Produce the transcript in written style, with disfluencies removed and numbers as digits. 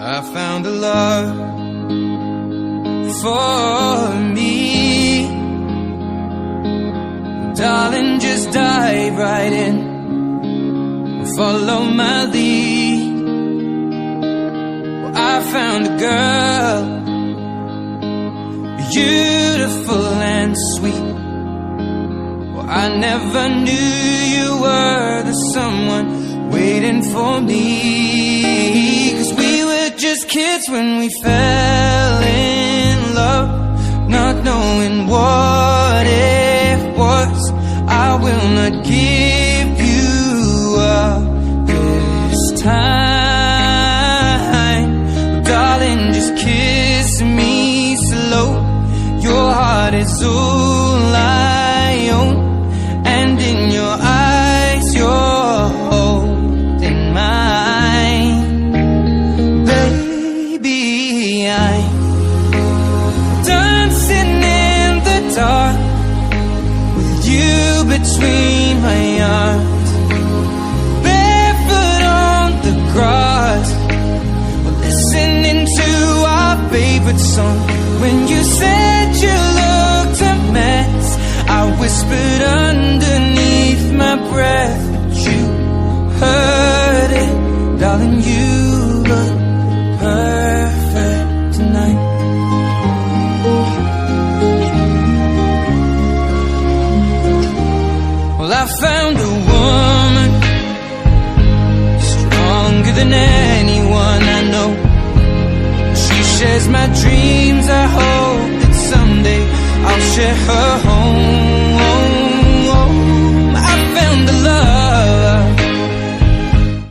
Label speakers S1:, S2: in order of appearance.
S1: I found a love for me. Darling, just dive right in, follow my lead. Well, I found a girl, beautiful and sweet. Well, I never knew you were the someone waiting for me. 'Cause we were just kids when we fell in love, not knowing what it was. I will not give you up this time. Darling, just kiss me slow. Your heart is all I own, and in your eyes you're holding mine. Baby, I'm dancing in the dark with you between my arms, barefoot on the grass, listening to our favorite song. When you said you looked a mess, I whispered underneath my breath, but you heard it. Darling, you look perfect tonight. Well, I found a woman stronger than anyone I know. She shares my dreams. I hope that someday I'll share her home.